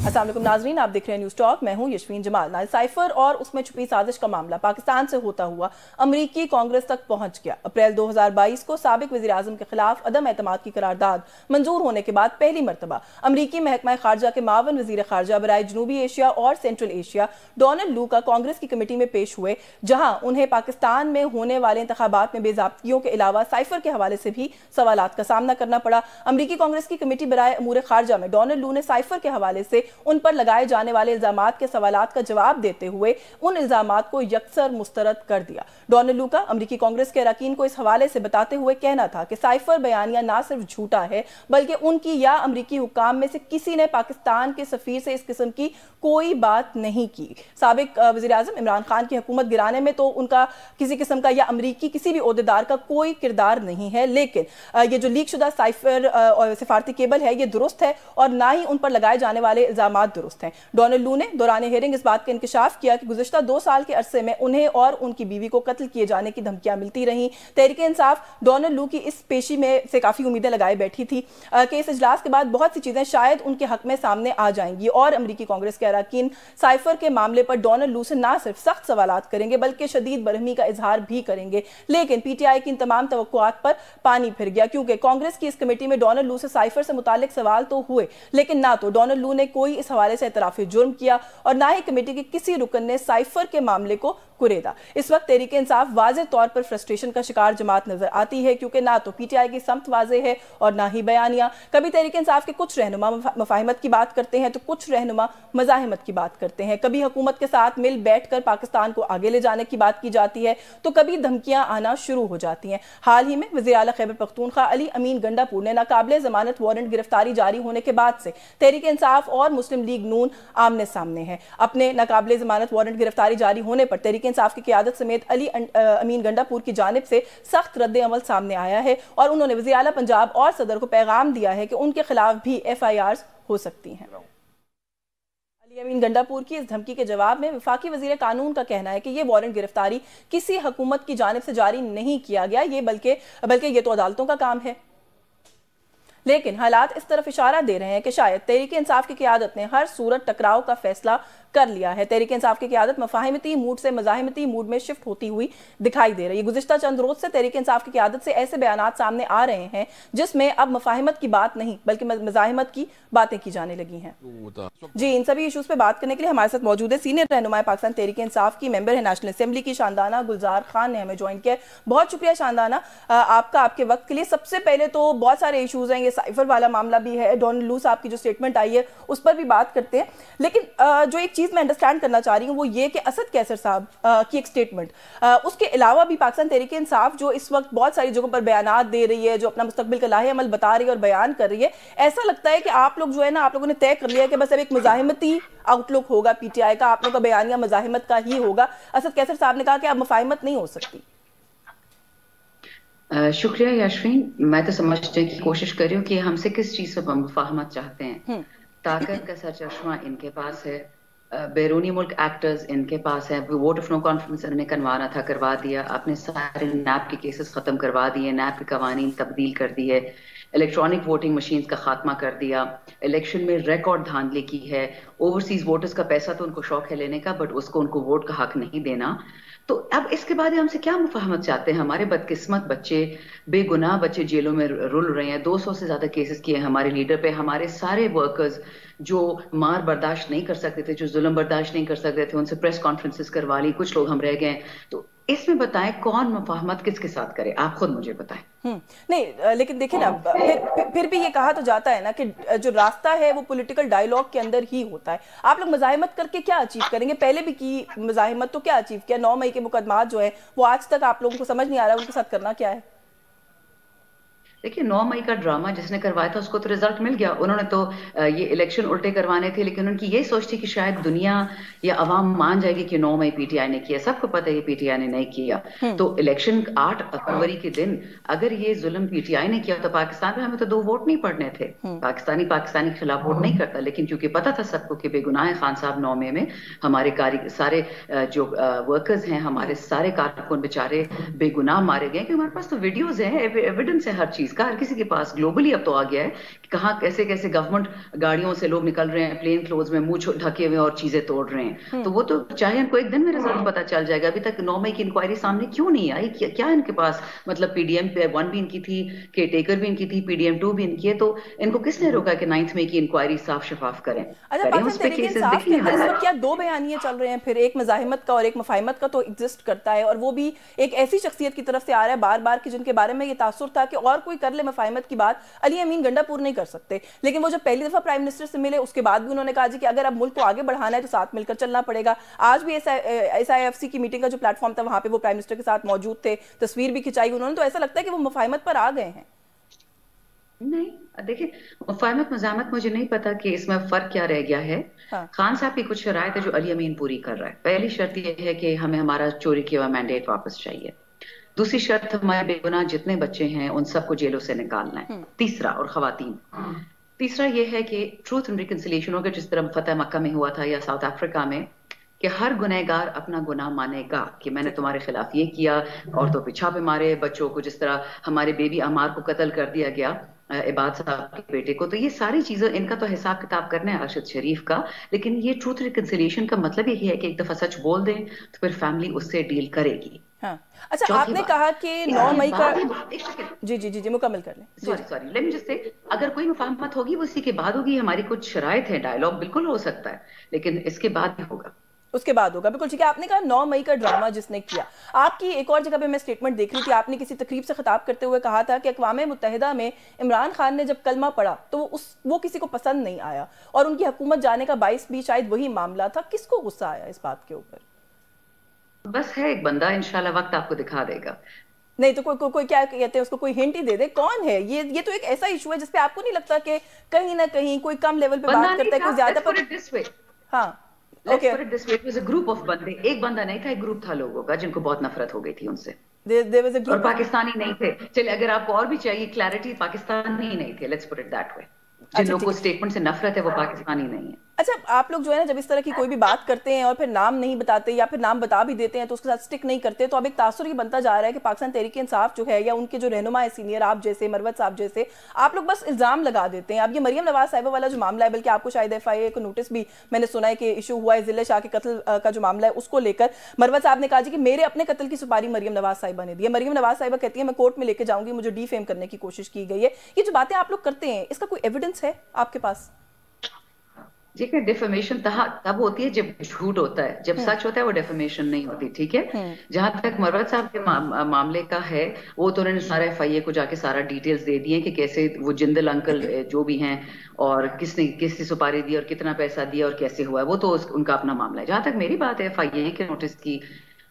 अस्सलाम वालेकुम नाजरीन, आप देख रहे हैं न्यूज़ टॉक। मैं हूं यशवीन जमाल। नाइल साइफर और उसमें छुपी साजिश का मामला पाकिस्तान से होता हुआ अमरीकी कांग्रेस तक पहुंच गया। अप्रैल 2022 को साबिक वज़ीर आज़म के खिलाफ अदम एतमाद की करारदाद मंजूर होने के बाद पहली मरतबा अमरीकी महकमा खारजा के मावन वज़ीर खारजा बराए जनूबी एशिया और सेंट्रल एशिया डोनाल्ड लू का कांग्रेस की कमेटी में पेश हुए, जहां उन्हें पाकिस्तान में होने वाले इंतखाबात में बेज़ाब्तियों के अलावा साइफर के हवाले से भी सवालात का सामना करना पड़ा। अमरीकी कांग्रेस की कमेटी बराए अमूर खारजा में डोनाल्ड लू ने साइफर के हवाले से उन पर लगाए जाने वाले इल्जामात के सवालात का जवाब देते हुए उन इल्जामात को यकसर मुस्तरद कर दिया। डोनाल्ड लू का अमरीकी कांग्रेस के अरकान को इस हवाले से बताते हुए कहना था कि साइफर बयानिया ना सिर्फ झूठा है बल्कि उनकी या अमरीकी हुक्काम में से किसी ने पाकिस्तान के सफीर से इस किस्म की कोई बात नहीं की। साबिक वज़ीर आज़म इमरान खान की हुकूमत गिराने में तो उनका किसी किस्म का या अमरीकी किसी भी ओहदेदार का कोई किरदार नहीं है, लेकिन ये जो लीक शुदा साइफर और सिफारती केबल है ये दुरुस्त है और ना ही उन पर लगाए जाने वाले इल्जामात दुरुस्त हैं। डोनाल्ड लू ने दौरान हेयरिंग इस बात का इंकशाफ किया कि गुज़िश्ता 2 साल के अरसे में उन्हें और उनकी बीवी को कत्ल किए जाने की धमकियां मिलती रहीं। तहरीक इंसाफ डोनाल्ड लू की इस पेशी में से काफ़ी उम्मीदें लगाए बैठी थी कि इस इजलास के बाद बहुत सी चीज़ें शायद उनके हक में सामने आ जाएंगी और अमरीकी कांग्रेस के अरकान साइफर के मामले पर डोनाल्ड लू से ना सिर्फ सख्त सवालात करेंगे बल्कि शदीद बरहमी का इजहार भी करेंगे। लेकिन पीटीआई की इन तमाम तवक्कुआत पर पानी फिर गया, क्योंकि कांग्रेस की इस कमेटी में डोनाल्ड लू से साइफर से मुतालिक सवाल तो हुए, लेकिन ना तो डोनाल्ड लू ने कोई इस हवाले से एतराफ़ी जुर्म किया और ना ही कमेटी के किसी रुकन ने साइफर के मामले को कुरेदा। इस वक्त तहरीक इंसाफ वाज़ेह तौर पर फ्रस्ट्रेशन का शिकार जमात नजर आती है, क्योंकि ना तो पीटीआई की समत वाज़ेह है और ना ही बयानिया। कभी तहरीक इंसाफ के कुछ रहनुमा मफाहिमत की बात करते हैं तो कुछ रहनुमा मज़ाहिमत की बात करते हैं। कभी हुकूमत के साथ मिल बैठ कर पाकिस्तान को आगे ले जाने की बात की जाती है तो कभी धमकियां आना शुरू हो जाती हैं। हाल ही में वज़ीर आला खैबर पख्तूनख्वा अली अमीन गंडापुर ने नाकाबिले ज़मानत वारंट गिरफ्तारी जारी होने के बाद से तहरीक इंसाफ और मुस्लिम लीग नून आमने सामने हैं। अपने नाकाबिले ज़मानत वारंट गिरफ्तारी जारी होने पर तहरीक इंसाफ की क़ियादत समेत अली अमीन गंडापुर की जानिब से सख्त रद्द अमल सामने आया है और उन्होंने वज़ीर आला पंजाब और सदर को पैगाम दिया है कि उनके खिलाफ भी FIRs हो सकती हैं। अली अमीन गंडापुर की इस धमकी के जवाब में वफाकी वज़ीर कानून का कहना है कि ये वारंट गिरफ्तारी किसी हुकूमत की जानिब से जारी नहीं किया गया, ये बल्कि ये तो अदालतों का काम है। लेकिन हालात इस तरफ इशारा दे रहे हैं कि शायद तहरीक इंसाफ की क़ियादत ने हर सूरत टकराव का फैसला कर लिया है। तहरीक इंसाफ की क़ियादत मफाहिमती मूड से मज़ाहिमती मूड में शिफ्ट होती हुई दिखाई दे रही है। गुज़िश्ता चंद रोज से तहरीक इंसाफ की क़ियादत से ऐसे बयानात सामने आ रहे हैं जिसमें अब मफाहिमत की बात नहीं बल्कि मज़ाहिमत की बातें की जाने लगी हैं। जी, इन सभी इशूज़ पे बात करने के लिए हमारे साथ मौजूद है सीनियर रहनुमा पाकिस्तान तहरीक इंसाफ की मेंबर है नेशनल असेंबली की शानदाना गुलजार खान ने हमें ज्वाइन किया। बहुत शुक्रिया शानदाना आपका, आपके वक्त के लिए। सबसे पहले तो बहुत सारे इशूज़ हैं, ये साइफर वाला मामला भी है, डोनाल्ड लू साहब की जो स्टेटमेंट आई है उस पर भी बात करते हैं, लेकिन जो एक चीज़ मैं अंडरस्टैंड करना चाह रही हूँ वो ये कि असद कैसर साहब की एक स्टेटमेंट, उसके अलावा भी पाकिस्तान तहरीक इंसाफ जो इस वक्त बहुत सारी जगहों पर बयानात दे रही है, जो अपना मुस्तकबिल का लाहे अमल बता रही है और बयान कर रही है, ऐसा लगता है कि आप लोग जो है ना, आप लोगों ने तय कर लिया है कि बस अब एक मुजाहिमती आउटलुक होगा पीटीआई का, आप लोगों का बयानिया मुजाहिमत का ही होगा। असद कैसर साहब ने कहा कि अब मुफाहिमत नहीं हो सकती। शुक्रिया याशवीन, मैं तो समझने की कोशिश कर रही हूँ कि हमसे किस चीज पर मुफाहमत चाहते हैं। ताकत का सरचश्मा इनके पास है, बैरूनी मुल्क एक्टर्स इनके पास है, वोट ऑफ नो कॉन्फिडेंस इन्होंने करवाना था, करवा दिया, आपने सारे नैब के केसेस खत्म करवा दिए, नैब के कवानीन तब्दील कर दिए, इलेक्ट्रॉनिक वोटिंग मशीन्स का खात्मा कर दिया, इलेक्शन में रिकॉर्ड धांधली की है, ओवरसीज वोटर्स का पैसा तो उनको शौक है लेने का बट उसको उनको वोट का हक नहीं देना। तो अब इसके बाद हमसे क्या मुफाहमत चाहते हैं? हमारे बदकिस्मत बच्चे, बेगुनाह बच्चे जेलों में रुल रहे हैं, 200 से ज्यादा केसेस किए हमारे लीडर पे, हमारे सारे वर्कर्स जो मार बर्दाश्त नहीं कर सकते थे, जो जुल्म बर्दाश्त नहीं कर सकते थे, उनसे प्रेस कॉन्फ्रेंसेस करवा ली, कुछ लोग हम रह गए। तो इसमें बताएं कौन मुफाहमत किसके साथ करे, आप खुद मुझे बताएं। नहीं, लेकिन देखिए ना, फिर भी ये कहा तो जाता है ना कि जो रास्ता है वो पॉलिटिकल डायलॉग के अंदर ही होता है। आप लोग मज़ाहिमत करके क्या अचीव करेंगे? पहले भी की मज़ाहिमत, तो क्या अचीव किया? 9 मई के मुकदमात जो है वो आज तक आप लोगों को समझ नहीं आ रहा है उनके साथ करना क्या है। देखिए 9 मई का ड्रामा जिसने करवाया था उसको तो रिजल्ट मिल गया। उन्होंने तो ये इलेक्शन उल्टे करवाने थे, लेकिन उनकी ये सोच थी कि शायद दुनिया या अवाम मान जाएगी कि 9 मई पीटीआई ने किया। सबको पता है ये पीटीआई ने नहीं किया। तो इलेक्शन 8 फरवरी के दिन अगर ये जुल्म पीटीआई ने किया तो पाकिस्तान में हमें तो 2 वोट नहीं पड़ने थे। पाकिस्तानी के खिलाफ वोट नहीं करता, लेकिन क्योंकि पता था सबको कि बेगुनाह है खान साहब 9 मई में, हमारे सारे जो वर्कर्स हैं, हमारे सारे कारकुन बेचारे बेगुनाह मारे गए, कि हमारे पास तो वीडियोज हैं, एविडेंस है हर चीज का हर किसी के पास ग्लोबली अब तो आ गया है कि कहाँ कैसे कैसे गवर्नमेंट गाड़ियों से लोग निकल रहे हैं, प्लेन क्लोज में मुंह ढके हुए और चीजें तोड़ रहे हैं। तो वो तो चाहे इनको एक दिन में रिजल्ट पता चल जाएगा। अभी तक 9 मई की इंक्वायरी सामने क्यों नहीं आई? क्या इनके पास मतलब पीडीएम 1 भी इनकी थी, के टेकर भी इनकी थी, पीडीएम 2 भी इनकी है, तो इनको किसने रोका कि 9 मई की इंक्वायरी साफ शफाफ करें? अच्छा, पाकिस्तान तहरीक इंसाफ के अंदर इस वक्त क्या दो बयानिए चल रहे हैं? फिर एक मज़ाहिमत का और एक मुफाहिमत का तो एग्जिस्ट करता है, और वो भी एक ऐसी शख्सियत की तरफ से आ रहा है बार बार कि जिनके बारे में ये तासुर था कि और कोई कर ले मुफाहिमत की बात, अली अमीन गंडापुर नहीं कर सकते। लेकिन वो जब पहली दफा प्राइम मिनिस्टर से मिले उसके बाद भी उन्होंने कहा जी कि अगर अब मुल्क को आगे बढ़ाना है तो साथ मिलकर चलना पड़ेगा। आज भी SIFC की मीटिंग का जो प्लेटफॉर्म था वहां पे वो प्राइम मिनिस्टर के साथ मौजूद थे, तस्वीर भी खिंचाई उन्होंने। तो ऐसा लगता है कि वो मुफाहिमत पर आ गए हैं। नहीं, देखिए, मुफाहिमत मज़ाहमत मुझे नहीं पता कि इसमें फर्क क्या रह गया है। हाँ। खान साहब की कुछ शराइत है जो अली अमीन पूरी कर रहा है। पहली शर्त यह है कि हमें हमारा चोरी किया हुआ मैंडेट वापस चाहिए। दूसरी शर्त, हमारे बेगुनाह जितने बच्चे हैं उन सबको जेलों से निकालना है। तीसरा, और खवातीन, तीसरा यह है कि ट्रूथ एंड रिकंसिलिएशन होगा, जिस तरह फतेह मक्का में हुआ था या साउथ अफ्रीका में, कि हर गुनहगार अपना गुनाह मानेगा कि मैंने तुम्हारे खिलाफ ये किया, औरतों पे छापे मारे, बच्चों को जिस तरह हमारे बेबी अमार को कत्ल कर दिया गया, इबाद साहब के बेटे को, तो ये सारी चीजें इनका तो हिसाब किताब करना है अरशद शरीफ का। लेकिन ये ट्रूथ रिकंसिलिएशन का मतलब यही है कि एक दफा सच बोल दें तो फिर फैमिली उससे डील करेगी। हाँ। अच्छा, आपने कहा कि 9 मई का जी जी जी जी मुकम्मल कर लें। Sorry late me just say, अगर कोई मुफाहमत होगी वो इसी के बाद होगी। हमारी कुछ शराइत है, डायलॉग बिल्कुल हो सकता है, लेकिन इसके बाद भी होगा, उसके बाद होगा। बिल्कुल ठीक है। आपने कहा 9 मई का ड्रामा जिसने किया, आपकी एक और जगह पे मैं स्टेटमेंट देख रही थी, आपने किसी तकरीब से खिताब करते हुए कहा था कि अक़वाम मुत्तहिदा में इमरान खान ने जब कलमा पढ़ा तो वो किसी को पसंद नहीं आया, और उनकी हुकूमत जाने का बाइस भी शायद वही मामला था। किसको गुस्सा आया इस बात के ऊपर? बस है एक बंदा, इंशाल्लाह वक्त आपको दिखा देगा। नहीं तो कोई क्या कहते हैं उसको, कोई हिंट ही दे दे कौन है ये तो एक ऐसा इशू है जिसपे आपको नहीं लगता कि कहीं ना कहीं कोई कम लेवल पे बात करता है, कोई ज्यादा पर। हाँ, Let's put it this way, it was a group of बंदे, एक बंदा नहीं था, एक ग्रुप था लोगों का जिनको बहुत नफरत हो गई थी उनसे। There was a group और पाकिस्तानी नहीं थे। चलिए, अगर आपको और भी चाहिए क्लैरिटी, पाकिस्तानी ही नहीं थे, let's put it that way. जिन लोगों को स्टेटमेंट से नफरत है वो पाकिस्तानी नहीं है। अच्छा, आप लोग जो है ना जब इस तरह की कोई भी बात करते हैं और फिर नाम नहीं बताते या फिर नाम बता भी देते हैं तो उसके साथ स्टिक नहीं करते, तो अब एक तासुर ही बनता जा रहा है कि पाकिस्तान तहरीक इंसाफ जो है या उनके जो रहनुमा है सीनियर, आप जैसे, मरवत साहब जैसे, आप लोग बस इल्जाम लगा देते हैं। अब ये मरियम नवाज साहिबा वाला जो मामला है, बल्कि आपको शायद FIA को नोटिस भी मैंने सुना है कि इशू हुआ है, जिले शाह के कत्ल का जो मामला है उसको लेकर मरवत साहब ने कहा जी कि मेरे अपने कत्ल की सुपारी मरियम नवाज साहिबा ने दी है। मरियम नवाज साहिबा कहती है मैं कोर्ट में लेके जाऊंगी, मुझे डिफेम करने की कोशिश की गई है। ये जो बातें आप लोग करते हैं इसका कोई एविडेंस है आपके पास? जी, डिफेमेशन तब होती है जब झूठ होता है, जब सच होता है वो डिफेमेशन नहीं होती, ठीक है। जहां तक मरवत साहब के मामले का है, वो तो उन्होंने सारा FIA को जाके सारा डिटेल्स दे दिए कि कैसे वो जिंदल अंकल जो भी हैं और किसने सुपारी दी और कितना पैसा दिया और कैसे हुआ है, वो तो उनका अपना मामला है। जहां तक मेरी बात है FIA के नोटिस की,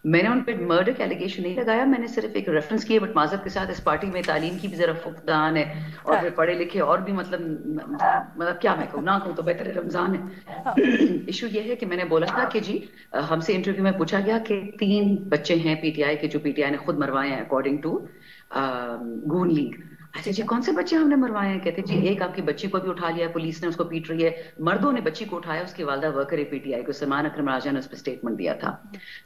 मैंने उन पर मर्डर के एलिगेशन नहीं लगाया, मैंने सिर्फ एक रेफरेंस किया। बट माजरत के साथ इस पार्टी में तालीम की भी जरा फुकदान है, और फिर पढ़े लिखे और भी मतलब क्या मैं कहूँ, ना कहूँ तो बेहतर है, रमजान है। इशू ये है कि मैंने बोला था कि जी, हमसे इंटरव्यू में पूछा गया कि 3 बच्चे हैं PTI के जो PTI ने खुद मरवाए हैं अकॉर्डिंग टू गून लीग। अच्छा जी, कौन से बच्चे हमने मरवाए हैं? कहते जी एक आपकी बच्ची को भी उठा लिया, पुलिस ने उसको पीट रही है। मर्दों ने बच्ची को उठाया, उसकी वालदा वर्कर है PTI को, सलमान अकरम राजा ने उस पर स्टेटमेंट दिया था।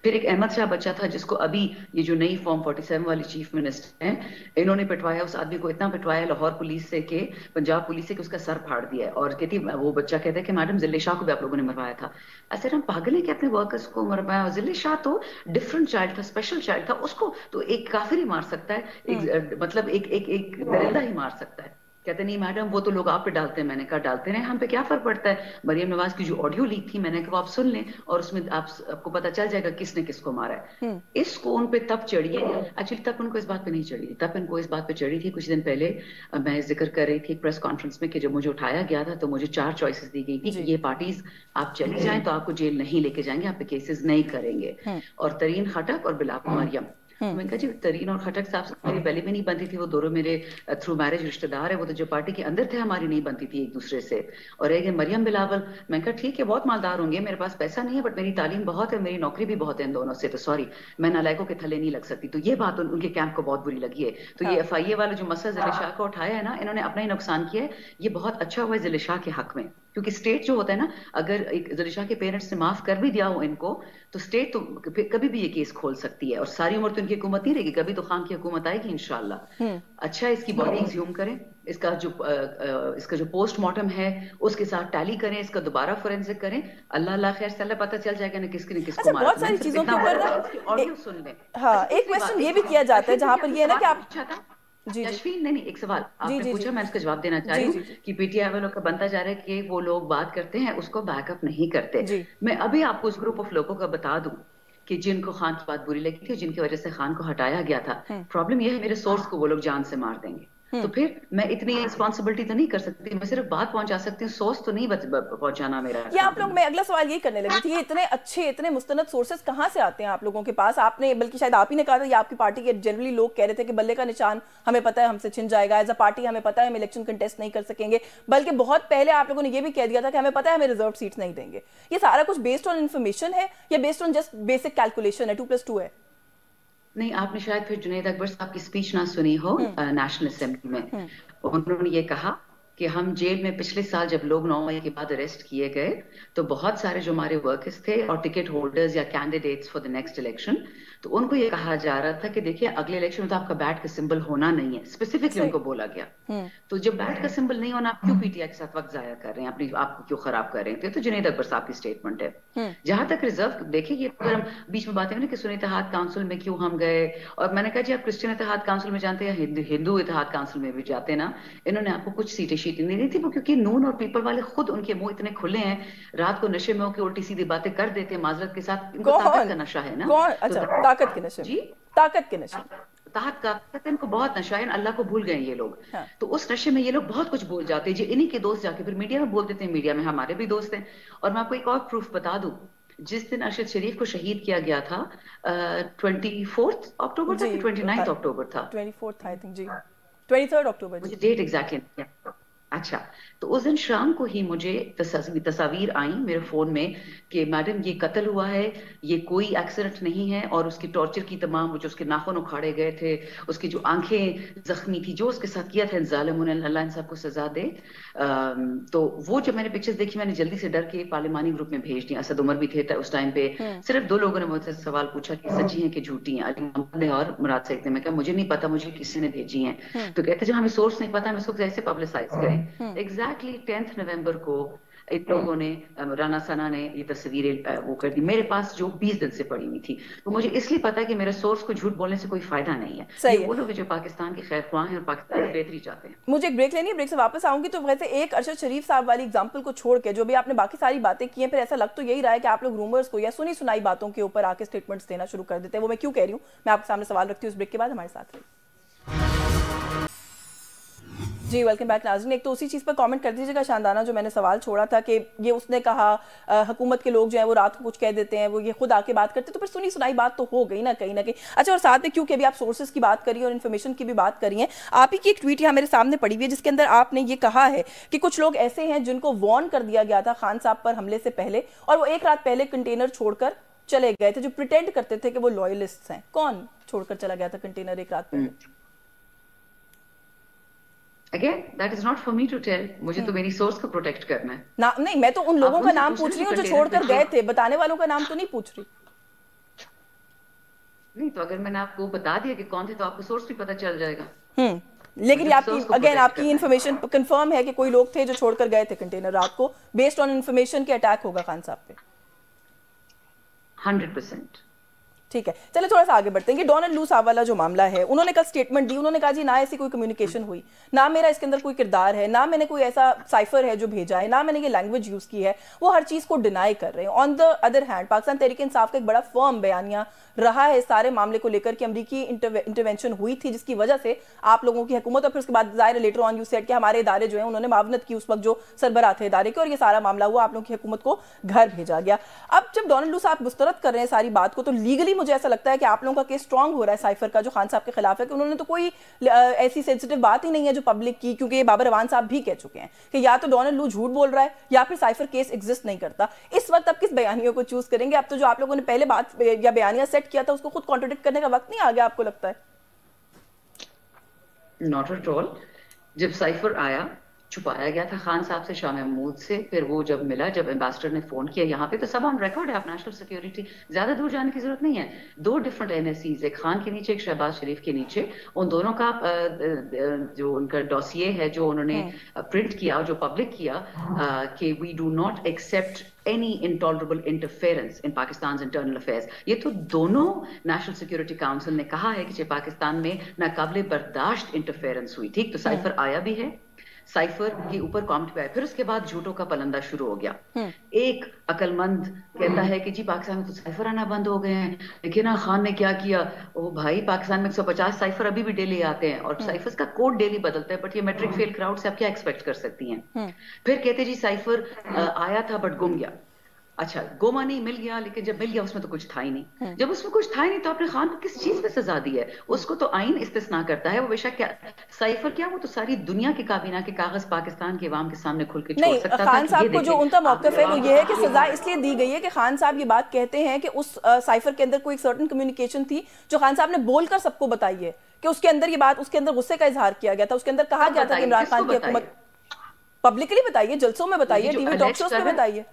फिर एक अहमद शाह बच्चा था जिसको अभी ये जो नई फॉर्म 47 वाली चीफ मिनिस्टर हैं, इन्होंने पिटवाया। उस आदमी को इतना पिटवाया लाहौर पुलिस से के पंजाब पुलिस से कि उसका सर फाड़ दिया। और कहती वो बच्चा कहता है कि मैडम जिले शाह को भी आप लोगों ने मरवाया था। ऐसे हम पागल है कि अपने वर्कर्स को मरवाया? और जिले शाह तो डिफरेंट चाइल्ड था, स्पेशल चाइल्ड था, उसको तो एक काफिर ही मार सकता है, मतलब एक दरिंदा ही मार सकता है। कहते नहीं मैडम वो तो लोग आप पे डालते हैं। मैंने कहा डालते रहे, हम पे क्या फर्क पड़ता है। मरियम नवाज की जो ऑडियो लीक थी, मैंने कहा आप सुन लें और उसमें आपको पता चल जाएगा किसने किसको मारा है। इसको उन पे तब चढ़ी है, एक्चुअली तब उनको इस बात पे नहीं चढ़ी थी, तब इनको इस बात पे चढ़ी थी कुछ दिन पहले। मैं जिक्र कर रही थी एक प्रेस कॉन्फ्रेंस में कि जब मुझे उठाया गया था तो मुझे 4 चॉइसेस दी गई थी कि ये पार्टीज आप चली जाएं तो आपको जेल नहीं लेके जाएंगे, आप पे केसेस नहीं करेंगे। और तरीन खटक और बिलावल मरियम, मैंने कहा जी तरीन और खटक साहब से मेरी पहले भी नहीं बनती थी, वो दोनों मेरे थ्रू मैरिज रिश्तेदार है, वो तो जो पार्टी के अंदर थे हमारी नहीं बनती थी एक दूसरे से। और एक मरियम बिलावल, मैंने कहा ठीक है बहुत मालदार होंगे, मेरे पास पैसा नहीं है बट मेरी तालीम बहुत है, मेरी नौकरी भी बहुत है इन दोनों से, तो सॉरी मैं नालायकों के थले नहीं लग सकती। तो ये बात उनके कैंप को बहुत बुरी लगी है। तो ये FIA वाला जो मसला जिले शाह को उठाया है ना, इन्होंने अपना ही नुकसान किया है। ये बहुत अच्छा हुआ है जिले शाह के हक में, क्योंकि स्टेट जो होता है ना, अगर एक ज़ुलेखा के पेरेंट्स ने माफ कर भी दिया हो इनको, तो स्टेट तो कभी भी ये केस खोल सकती है, और सारी उम्र तो इनकी हुकूमत नहीं रहेगी, कभी तो खान की हुकूमत आएगी इंशाल्लाह। अच्छा, इसकी बॉडी एक्सह्यूम करें, इसका जो पोस्टमार्टम है उसके साथ टैली करें, इसका दोबारा फोरेंसिक करें, अल्लाह अल्लाह खैर से अल्लाह पता चल जाएगा ना किसने किसको मारा। बहुत सारी चीजों के ऊपर ऑडियो सुन लें। हाँ, एक क्वेश्चन ये भी किया जाता है जहां पर ये है ना कि आप जी यशवीन, नहीं एक सवाल आपने पूछा, मैं इसका जवाब देना चाह रही हूँ कि पीटीआई वालों का बनता जा रहा है कि वो लोग बात करते हैं उसको बैकअप नहीं करते। मैं अभी आपको उस ग्रुप ऑफ लोगों का बता दूं कि जिनको खान की बात बुरी लगी थी, जिनकी वजह से खान को हटाया गया था, प्रॉब्लम यह है मेरे सोर्स को वो लोग जान से मार देंगे, तो फिर मैं इतनी रिस्पॉन्सिबिलिटी तो नहीं कर सकती, मैं सिर्फ बात पहुंचा सकती हूँ, सोर्स तो नहीं पहुंचाना मेरा। ये आप लोग, मैं अगला सवाल ये करने लगी थी, ये इतने अच्छे इतने मुस्तनद सोर्सेज कहाँ से आते हैं आप लोगों के पास? आपने, बल्कि शायद आप ही ने कहा था, या आपकी पार्टी के जनरली लोग कह रहे थे कि बल्ले का निशान हमें पता है हमसे छिन जाएगा, एज अ पार्टी हमें पता है हम इलेक्शन कंटेस्ट नहीं कर सकेंगे, बल्कि बहुत पहले आप लोगों ने ये भी कह दिया था कि हमें पता है हमें रिजर्व सीट्स नहीं देंगे। ये सारा कुछ बेस्ड ऑन इन्फॉर्मेशन है या based on just basic calculation है, 2+2 है? नहीं, आपने शायद फिर जुनैद अकबर साहब की स्पीच ना सुनी हो नेशनल असेंबली में। उन्होंने ये कहा कि हम जेल में पिछले साल जब लोग 9 मई के बाद अरेस्ट किए गए, तो बहुत सारे जो हमारे वर्कर्स थे और टिकट होल्डर्स या candidates for the next election, तो उनको ये कहा जा रहा था कि देखिए अगले इलेक्शन में तो आपका बैट का सिंबल होना नहीं है, स्पेसिफिकली उनको बोला गया। तो जब बैट का सिंबल नहीं होना, आप क्यों पीटीआई के साथ वक्त जाया कर रहे हैं, अपनी आपको क्यों खराब कर रहे हैं? तो जुनैद अकबर साहब की स्टेटमेंट है। जहां तक रिजर्व, देखिए ये अगर हम बीच में बातें ना कि सुन्नी इत्तेहाद काउंसिल में क्यों हम गए, और मैंने कहा जी आप क्रिश्चियन इत्तेहाद काउंसिल में जानते हैं, हिंदू इत्तेहाद काउंसिल में भी जाते ना, इन्होंने आपको कुछ सीटें नहीं दी थी, वो क्योंकि नून और पीपल वाले खुद उनके मुंह इतने खुले हैं, रात को नशे में होकर उल्टी सीधी बातें कर देते हैं माजरत के साथ, इनको ताकत का नशा है ना। अच्छा, ताकत के नशे, जी ताकत के नशे, ताकत इनको बहुत नशा है, अल्लाह को भूल गए ये लोग। तो उस नशे में ये लोग बहुत कुछ बोल जाते हैं, जो इन्हीं के दोस्त जाके फिर मीडिया में बोल देते हैं, मीडिया में हमारे भी दोस्त हैं। और मैं आपको एक और प्रूफ बता दूं, जिस दिन अरशद शरीफ को शहीद किया गया था 24 अक्टूबर था कि 29 अक्टूबर था, 24 आई थिंक जी, 23 अक्टूबर, मुझे डेट एग्जैक्टली। अच्छा, तो उस दिन शाम को ही मुझे तस्वीर आई मेरे फोन में कि मैडम ये कत्ल हुआ है, ये कोई एक्सीडेंट नहीं है, और उसकी टॉर्चर की तमाम, वो जो उसके नाखून उखाड़े गए थे, उसकी जो आंखें जख्मी थी, जो उसके साथ किया था ज़ालिमों ने, अल्लाह इन सबको सजा दे। तो वो जब मैंने पिक्चर्स देखी, मैंने जल्दी से डर के पार्लिमानी ग्रुप में भेज दिया। असद उमर भी थे उस टाइम पे। सिर्फ 2 लोगों ने मुझसे सवाल पूछा कि सच्ची है कि झूठी है, अली मोहम्मद ने और मुराद सईद ने। मैं कहा मुझे नहीं पता, मुझे किसी ने भेजी है। तो कहते जब हमें सोर्स नहीं पता, हम इसको कैसे पब्लिसाइज करें। एग्जैक्टली 10 नवंबर को इन लोगों ने, राना सना ने ये तस्वीरें वो कर दी मेरे पास, जो 20 दिन से पड़ी हुई थी। तो मुझे इसलिए पता है कि मेरे सोर्स को झूठ बोलने से कोई फायदा नहीं है। सही वो लोग जो पाकिस्तान के खैर ख्वाह हैं और पाकिस्तान की बेहतरी चाहते हैं। मुझे एक ब्रेक लेनी है, ब्रेक से वापस आऊंगी। तो वैसे एक अरशद शरीफ साहब वाली एग्जांपल को छोड़ के जो भी आपने बाकी सारी बातें की हैं, फिर ऐसा लग तो यही रहा है कि आप लोग रूमर्स को या सुनी सुनाई बातों के ऊपर आके स्टेटमेंट्स देना शुरू कर देते हैं। वो मैं क्यों कह रही हूँ, मैं आपके सामने सवाल रखती हूँ। इस ब्रेक के बाद हमारे साथ रहिए। जी वेलकम बैक नाज़रीन। एक तो उसी चीज़ पर कमेंट कर दीजिएगा शानदाना, जो मैंने सवाल छोड़ा था कि ये उसने कहा हुकूमत के लोग जो है वो रात को कुछ कह देते हैं, वो ये खुद आके बात करते, तो फिर सुनी सुनाई बात तो हो गई ना कहीं ना कहीं। अच्छा, और साथ में क्योंकि अभी आप सोर्सेज की बात करिए और इन्फॉर्मेशन की भी बात करिए, आप ही की एक ट्वीट यहाँ मेरे सामने पड़ी हुई है जिसके अंदर आपने ये कहा है कि कुछ लोग ऐसे हैं जिनको वार्न कर दिया गया था खान साहब पर हमले से पहले, और वो एक रात पहले कंटेनर छोड़कर चले गए थे, जो प्रिटेंड करते थे कि वो लॉयलिस्ट हैं। कौन छोड़कर चला गया था कंटेनर एक रात पहले? Again, that is not for me to tell. मुझे तो मेरी सोर्स को प्रोटेक्ट करना है ना। नहीं, मैं तो उन लोगों का नाम पूछ रही हूँ जो छोड़कर गए थे, बताने वालों का नाम तो नहीं पूछ रही। नहीं, तो अगर मैंने आपको बता दिया कि कौन थे तो आपको सोर्स भी पता चल जाएगा। लेकिन आपकी अगेन आपकी इन्फॉर्मेशन कंफर्म है कि कोई लोग थे जो छोड़कर गए थे कंटेनर रात को, बेस्ड ऑन इन्फॉर्मेशन के अटैक होगा खान साहब पे? 100%। ठीक है, चलिए थोड़ा सा आगे बढ़ते हैं। कि डोनाल्ड लू साहब वाला जो मामला है, उन्होंने कल स्टेटमेंट दी, उन्होंने कहा जी ना ऐसी कोई कम्युनिकेशन हुई, ना मेरा इसके अंदर कोई किरदार है, ना मैंने कोई ऐसा साइफर है जो भेजा है, ना मैंने ये लैंग्वेज यूज की है। वो हर चीज को डिनाई कर रहे हैं। On the other hand Pakistan Tehreek Insaf का एक बड़ा फर्म बयानिया रहा है इस सारे मामले को लेकर कि अमरीकी इंटरवेंशन हुई थी जिसकी वजह से आप लोगों की हुकूमत, और फिर उसके बाद जाहिर लेटर ऑन यू सेड कि हमारे इदारे जो है उन्होंने मावनत की उस वक्त जो सरबराह थे इदारे के, और ये सारा मामला हुआ, आप लोगों की हुकूमत को घर भेजा गया। अब जब डोनाल्ड लू साहब मुस्तरद कर रहे हैं सारी बात को, तो लीगली मुझे ऐसा लगता है कि आप लोगों का केस स्ट्रांग हो रहा है साइफर का जो खान साहब के खिलाफ है, कि उन्होंने तो कोई ऐसी सेंसिटिव बात ही नहीं है जो पब्लिक की, क्योंकि बाबर अवान साहब भी कह चुके हैं कि या तो डोनाल्ड लू झूठ बोल रहा है या फिर साइफर केस एग्जिस्ट नहीं करता। इस वक्त आप किस बयानियों को चूज करेंगे? अब तो जो आप लोगों ने पहले बात या बयानिया सेट किया था उसको खुद कॉन्ट्रडिक्ट करने का वक्त नहीं आ गया, आपको लगता है? Not at all. जब साइफर आया छुपाया गया था खान साहब से, शाह महमूद से। फिर वो जब मिला, जब एम्बेसडर ने फोन किया यहाँ पे, तो सब ऑन रिकॉर्ड है। आप नेशनल सिक्योरिटी ज्यादा दूर जाने की जरूरत नहीं है। 2 डिफरेंट NSCs, एक खान के नीचे, एक शहबाज शरीफ के नीचे, उन दोनों का जो उनका डॉसिए है जो उन्होंने प्रिंट किया, जो पब्लिक किया कि we do not accept any intolerable interference in Pakistan's internal affairs। ये तो दोनों नेशनल सिक्योरिटी काउंसिल ने कहा है कि पाकिस्तान में नाकाबिले बर्दाश्त इंटरफेरेंस हुई। ठीक, तो साइफर आया भी है, साइफर के ऊपर कमेंट पे आया, फिर उसके बाद झूठों का पलंदा शुरू हो गया। एक अकलमंद कहता है कि जी पाकिस्तान में तो साइफर आना बंद हो गए हैं, लेकिन ना खान ने क्या किया, ओ भाई पाकिस्तान में 150 साइफर अभी भी डेली आते हैं और साइफर्स का कोड डेली बदलता है, बट ये मैट्रिक फेल क्राउड से आप क्या एक्सपेक्ट कर सकती हैं। फिर कहते जी साइफर आया था बट गुम गया। अच्छा, गोमा नहीं, मिल गया, लेकिन जब मिल गया उसमें तो कुछ था ही नहीं। जब उसमें कुछ था ही नहीं तो आपने खान को किस चीज पे सजा दी है? उसको तो आइन इस्तिस्ना करता है, वो बेशक क्या साइफर क्या, वो तो सारी दुनिया की काबीना के कागज पाकिस्तान के अवाम के सामने खुल के छोड़ सकता था। खान साहब को जो उनका मौक़िफ़ है वो ये है कि सजा इसलिए दी गई है कि खान साहब ये बात कहते हैं कि उस साइफर के अंदर कोई एक सर्टेन कम्युनिकेशन थी जो खान साहब ने बोलकर सबको बताई है, कि उसके अंदर ये बात, उसके अंदर गुस्से का इजहार किया गया था, उसके अंदर कहा गया था कि इमरान खान की हुकूमत। पब्लिकली बताइए, जलसों में बताइए, टीवी टॉक शोज पे बताइए।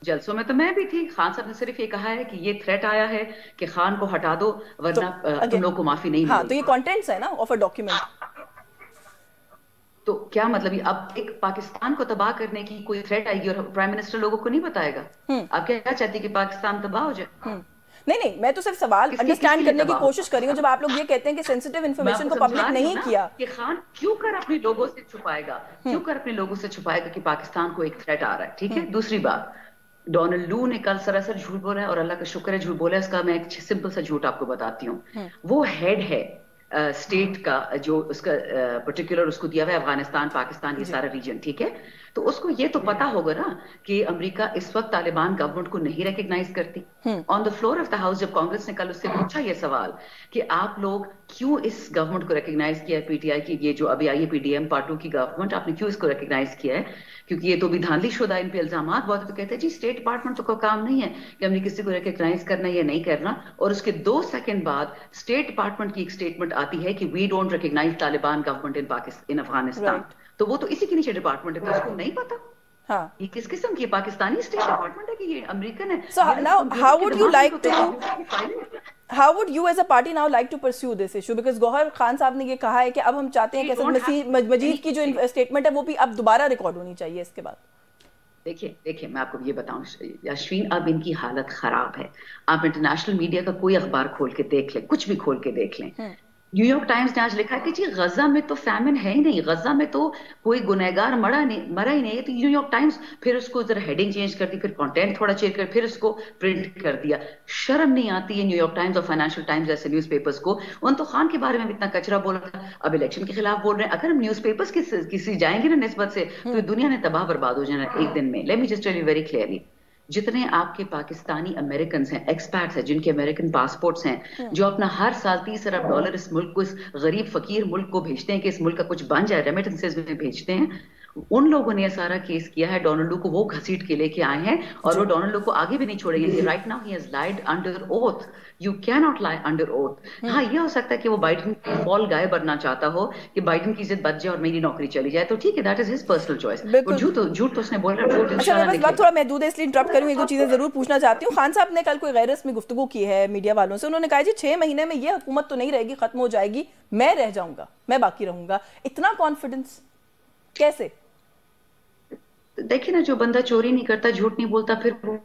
जलसों में तो मैं भी थी। खान साहब ने सिर्फ ये कहा है कि ये थ्रेट आया है कि खान को हटा दो वरना तुम लोग को माफी नहीं मिलेगी। तो ये कंटेंट्स है ना ऑफ अ डॉक्यूमेंट। तो क्या मतलब, ये अब एक पाकिस्तान को तबाह करने की कोई थ्रेट आएगी और प्राइम मिनिस्टर लोगों को नहीं बताएगा? आप क्या चाहती है कि पाकिस्तान तबाह हो जाए? नहीं, मैं तो सिर्फ सवाल अंडरस्टैंड करने की कोशिश कर रही हूँ। जब आप लोग ये कहते हैं कि सेंसिटिव इंफॉर्मेशन को पब्लिक नहीं किया, कि खान क्यों कर अपने लोगों से छुपाएगा, क्यों कर अपने लोगों से छुपाएगा कि पाकिस्तान को एक थ्रेट आ रहा है। ठीक है, दूसरी बात, डोनाल्ड लू ने कल सरासर झूठ बोला है और अल्लाह का शुक्र है झूठ बोला है। इसका मैं एक सिंपल सा झूठ आपको बताती हूँ। वो हेड है स्टेट का, जो उसका पर्टिकुलर उसको दिया हुआ है अफगानिस्तान, पाकिस्तान, ये सारा रीजन। ठीक है, तो उसको ये तो पता होगा ना कि अमेरिका इस वक्त तालिबान गवर्नमेंट को नहीं रिकॉग्नाइज करती। On the floor of the house जब कांग्रेस ने कल उससे पूछा ये सवाल कि आप लोग क्यों इस गवर्नमेंट को रिकॉग्नाइज किया है, पीटीआई की ये जो अभी आई है PDM पार्ट 2 की गवर्नमेंट, आपने क्यों इसको रिकॉग्नाइज किया है? क्योंकि ये तो भी धांधलीशुदा, इन पे इल्जामात बहुत। तो कहते हैं जी स्टेट डिपार्टमेंट तो कोई काम नहीं है कि हमने किसी को रिकॉग्नाइज करना या नहीं करना। और उसके 2 सेकंड बाद स्टेट डिपार्टमेंट की एक स्टेटमेंट आती है कि we don't recognise Taliban government in Pakistan, in Afghanistan. तो वो तो इसी के नीचे डिपार्टमेंट है, तो उसको नहीं पता। हाँ, ये किस किस्म की पाकिस्तानी स्टेट डिपार्टमेंट है कि ये अमेरिकन है? So now how would you like to, how would you as a party now like to pursue this issue? Because Gauhar Khan साहब ने ये कहा है कि अब हम चाहते हैं कि असद मजीद की जो स्टेटमेंट है वो भी अब दोबारा रिकॉर्ड होनी चाहिए इसके बाद। देखिए मैं आपको ये बताऊं अश्विन, अब इनकी हालत खराब है। आप इंटरनेशनल मीडिया का कोई अखबार खोल के देख लें, कुछ भी खोल के देख लें, न्यूयॉर्क टाइम्स ने आज लिखा है कि जी गजा में तो फैमिन है ही नहीं, गजा में तो कोई गुनहगार मरा ही नहीं। तो न्यूयॉर्क टाइम्स फिर उसको जरा हेडिंग चेंज कर दी, फिर कंटेंट थोड़ा चेंज कर, फिर उसको प्रिंट कर दिया। शर्म नहीं आती है न्यूयॉर्क टाइम्स और फाइनेंशियल टाइम्स जैसे न्यूज़पेपर्स को? उन तो खान के बारे में इतना कचरा बोला था, अब इलेक्शन के खिलाफ बोल रहे हैं। अगर हम न्यूज़पेपर्स किसी जाएंगे ना निस्बत से, तो दुनिया ने तबाह बर्बाद हो जाना एक दिन में। Let me just tell you very clearly, जितने आपके पाकिस्तानी अमेरिकन्स हैं, एक्सपैट्स हैं, जिनके अमेरिकन पासपोर्ट्स हैं, जो अपना हर साल $30 अरब इस मुल्क को, इस गरीब फकीर मुल्क को भेजते हैं कि इस मुल्क का कुछ बन जाए, रेमिटेंसेस में भेजते हैं, उन लोगों ने सारा केस किया है। डोनाल्ड को वो घसीट के लेके आए हैं और वो डोनाल्ड को आगे भी नहीं छोड़ेंगे। Right now he has lied under oath, you can not lie under oath. हाँ, ये हो सकता है कि वो बाइडन की फॉल गाय बनना चाहता हो कि बाइडन की इज्जत बच जाए और मेरी नौकरी चली जाए, तो ठीक है, that is his personal choice. झूठ तो उसने बोला। अच्छा, मैं बस बात थोड़ा महदूद है इसलिए इंटरप्ट करूँ, एक दो चीजें जरूर पूछना चाहती हूँ। खान साहब ने कल कोई गैर रस्मी गुफ्तगू की है मीडिया वालों से, उन्होंने कहा जी 6 महीने में ये हुकूमत तो नहीं रहेगी, खत्म हो जाएगी, मैं रह जाऊंगा, मैं बाकी रहूंगा। इतना कॉन्फिडेंस कैसे? देखिए ना, जो बंदा चोरी नहीं करता, झूठ नहीं बोलता, फिर वो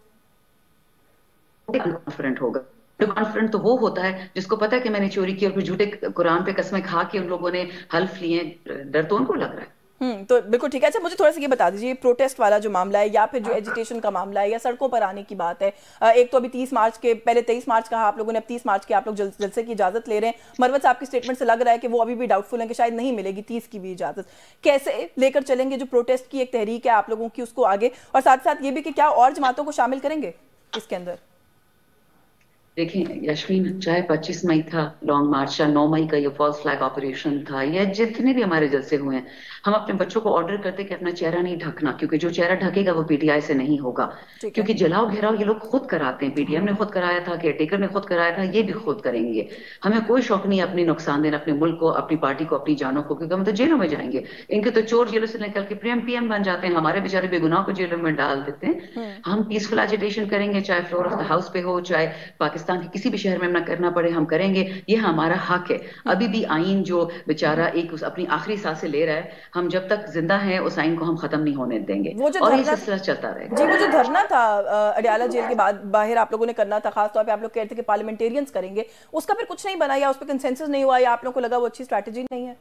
कॉन्फिडेंट होगा। कॉन्फिडेंट तो वो होता है जिसको पता है कि मैंने चोरी की और फिर झूठे कुरान पे कस्में खा के उन लोगों ने हल्फ लिए। डर तो उनको लग रहा है। तो बिल्कुल ठीक है। अच्छा, मुझे थोड़ा सा ये बता दीजिए, प्रोटेस्ट वाला जो मामला है या फिर जो एजिटेशन का मामला है या सड़कों पर आने की बात है, एक तो अभी 30 मार्च के, पहले 23 मार्च कहा आप लोगों ने, अब 30 मार्च के आप लोग जलसे की इजाजत ले रहे हैं। मरवत साहब की स्टेटमेंट से लग रहा है कि वो अभी भी डाउटफुल है कि शायद नहीं मिलेगी 30 की भी इजाजत। कैसे लेकर चलेंगे जो प्रोटेस्ट की एक तहरीक है आप लोगों की, उसको आगे, और साथ साथ ये भी कि क्या और जमातों को शामिल करेंगे इसके अंदर? देखिए यशवीन, चाहे 25 मई था लॉन्ग मार्च या 9 मई का ये फॉल्स फ्लैग ऑपरेशन था या जितने भी हमारे जलसे हुए हैं, हम अपने बच्चों को ऑर्डर करते कि अपना चेहरा नहीं ढकना, क्योंकि जो चेहरा ढकेगा वो पीटीआई से नहीं होगा। ठीक है। क्योंकि जलाओ घेराव ये लोग खुद कराते हैं, पीटीएम ने खुद कराया था, केयरटेकर ने खुद कराया था, ये भी खुद करेंगे। हमें कोई शौक नहीं है अपनी नुकसान देना, अपने मुल्क को, अपनी पार्टी को, अपनी जानों को, क्योंकि हम तो जेलों में जाएंगे। इनके तो चोर जेलों से निकल के पीएम बन जाते हैं, हमारे बेचारे बेगुनाह को जेलों में डाल देते हैं। हम पीसफुल एजिटेशन करेंगे, चाहे फ्लोर ऑफ द हाउस पे हो, चाहे पाकिस्तान के किसी भी शहर में ना करना पड़े, हम करेंगे। ये हमारा हक है। अभी भी आइन जो बेचारा एक अपनी आखिरी सांसें ले रहा है, हम जब तक जिंदा हैं उस आइन को हम खत्म नहीं होने देंगे, वो जो और ये धरना, सिलसिला चलता रहेगा। जी वो जो धरना था अडयाला जेल के बाद बाहर आप लोगों ने करना था, खासतौर पे आप लोग कहते थे कि पार्लियामेंटेरियंस करेंगे, उसका फिर कुछ नहीं बना या उस पर कंसेंसस नहीं हुआ या आप लोगों को लगा वो अच्छी स्ट्रैटेजी नहीं है?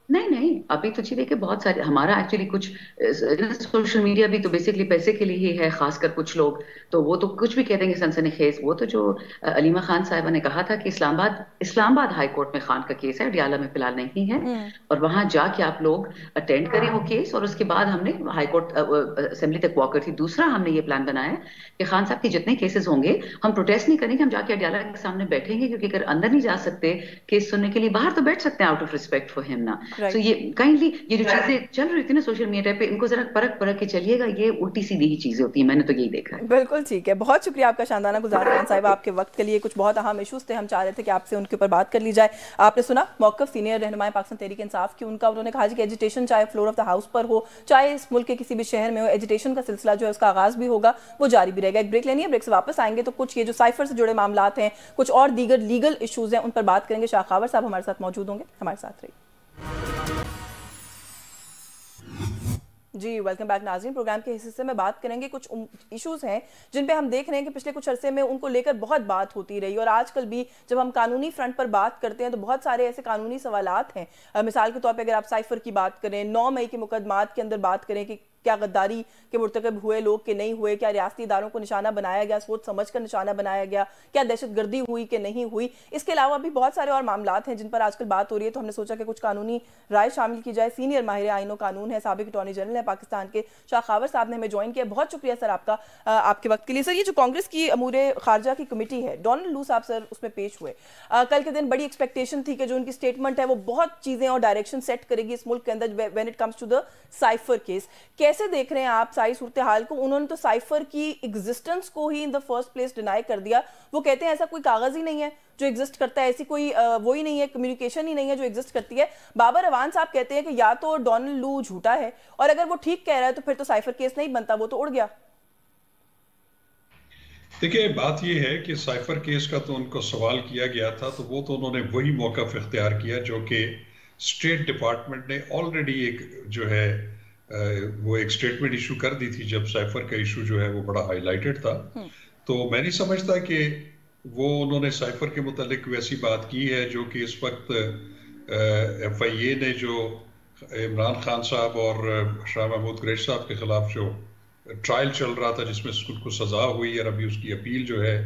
नहीं नहीं, अभी तो जी देखिए बहुत सारे हमारा एक्चुअली कुछ सोशल मीडिया भी तो बेसिकली पैसे के लिए ही है, खासकर कुछ लोग तो वो तो कुछ भी कह देंगे सनसनीखेज। वो तो जो अलीमा खान साहिबा ने कहा था कि इस्लामाबाद हाई कोर्ट में खान का केस है, अडयाला में फिलहाल नहीं है, और वहां जाके आप लोग अटेंड करें वो केस। और उसके बाद हमने हाई कोर्ट असेंबली तक वॉक करी थी। दूसरा हमने ये प्लान बनाया कि खान साहब के जितने केसेस होंगे हम प्रोटेस्ट नहीं करेंगे, हम जाके अडयाला के सामने बैठेंगे, क्योंकि अगर अंदर नहीं जा सकते केस सुनने के लिए, बाहर तो बैठ सकते हैं out of respect for him ना। तो ये काइंडली ये जो चीजें चल रही थी ना सोशल मीडिया पे, इनको जरा परख परख के चलिएगा, ये उल्टी सीधी ही चीजें होती है, मैंने तो यही देखा है। बिल्कुल ठीक है, बहुत शुक्रिया आपका शानदाना गुज़ार खान साहिब आपके वक्त के लिए। कुछ बहुत अहम इशूज़ थे, हम चाह रहे थे कि आपसे उनके ऊपर बात कर ली जाए। आपने सुना मौक़िफ़ सीनियर रहनुमाए पाकिस्तान तहरीक इंसाफ की, उनका उन्होंने कहा कि एजिटेशन चाहे फ्लोर ऑफ द हाउस पर हो, चाहे इस मुल्क के किसी भी शहर में हो, एजिटेशन का सिलसिला जो है उसका आगाज़ भी होगा, वो जारी भी रहेगा। एक ब्रेक लेनी है, ब्रेक से वापस आएंगे तो कुछ ये जो साइफर से जुड़े मामला हैं, कुछ और दीगर लीगल इशूज़ हैं, उन पर बात करेंगे। शाह खावर साहब हमारे साथ मौजूद होंगे, हमारे साथ रहिए। जी वेलकम बैक नाज़रीन। प्रोग्राम के हिस्से से मैं बात करेंगे कुछ इश्यूज़ हैं जिन पे हम देख रहे हैं कि पिछले कुछ अरसे में उनको लेकर बहुत बात होती रही, और आजकल भी जब हम कानूनी फ्रंट पर बात करते हैं तो बहुत सारे ऐसे कानूनी सवालात हैं। मिसाल के तौर पे अगर आप साइफर की बात करें, 9 मई के मुकदमात के अंदर बात करें कि क्या गद्दारी के मुर्तकब हुए लोग के नहीं हुए, क्या रियासती इदारों को निशाना बनाया गया, सोच समझ कर निशाना बनाया गया, क्या दहशतगर्दी हुई कि नहीं हुई। इसके अलावा भी बहुत सारे और मामलात हैं जिन पर आजकल बात हो रही है, तो हमने सोचा कि कुछ कानूनी राय शामिल की जाए। सीनियर माहिर आईन और कानून है, साबिक अटॉर्नी जनरल है पाकिस्तान के, शाह खावर साहब ने हमें ज्वाइन किया। बहुत शुक्रिया सर आपका आपके वक्त के लिए। सर ये जो कांग्रेस की अमूरे खारजा की कमेटी है, डोनाल्ड लू साहब सर उसमें पेश हुए। कल के दिन बड़ी एक्सपेक्टेशन थी कि जो उनकी स्टेटमेंट है वो बहुत चीज़ें और डायरेक्शन सेट करेगी इस मुल्क के अंदर when it comes to the cipher case. कैसे देख रहे हैं आप सारी सूरत हाल को? उन्होंने तो साइफर की एग्जिस्टेंस को ही in the first place deny कर दिया। वो कहते हैं ऐसा कोई कागज ही नहीं है जो एग्जिस्ट करता है, ऐसी कोई वो ही नहीं है, कम्युनिकेशन ही नहीं है जो एग्जिस्ट करती है। बाबर अवान साहब कहते हैं कि या तो डोनाल्ड लू झूठा है, और अगर वो ठीक कह रहा है तो फिर तो साइफर केस नहीं बनता, वो तो उड़ गया। देखिए बात यह है कि साइफर केस का तो उनको सवाल किया गया था, तो वो तो उन्होंने वही मौका इख्तियार किया जो कि स्टेट डिपार्टमेंट ने ऑलरेडी एक जो है वो एक स्टेटमेंट इशू कर दी थी जब साइफर का इशू जो है वो बड़ा हाईलाइटेड था। तो मैं नहीं समझता कि वो उन्होंने साइफर के मुतालिक वैसी बात की है जो कि इस वक्त FIA ने जो इमरान खान साहब और शाह महमूद कुरैशी साहब के खिलाफ जो ट्रायल चल रहा था जिसमें उनको सजा हुई और अभी उसकी अपील जो है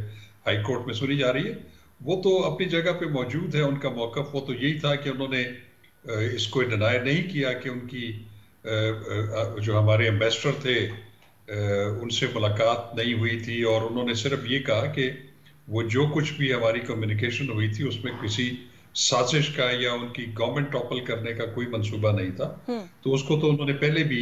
हाई कोर्ट में सुनी जा रही है, वो तो अपनी जगह पे मौजूद है। उनका मौक़िफ़ वो तो यही था कि उन्होंने इसको डिनाई नहीं किया कि उनकी जो हमारे एम्बेसडर थे उनसे मुलाकात नहीं हुई थी, और उन्होंने सिर्फ ये कहा कि वो जो कुछ भी हमारी कम्युनिकेशन हुई थी उसमें किसी साजिश का या उनकी गवर्नमेंट टॉपल करने का कोई मंसूबा नहीं था। तो उसको तो उन्होंने पहले भी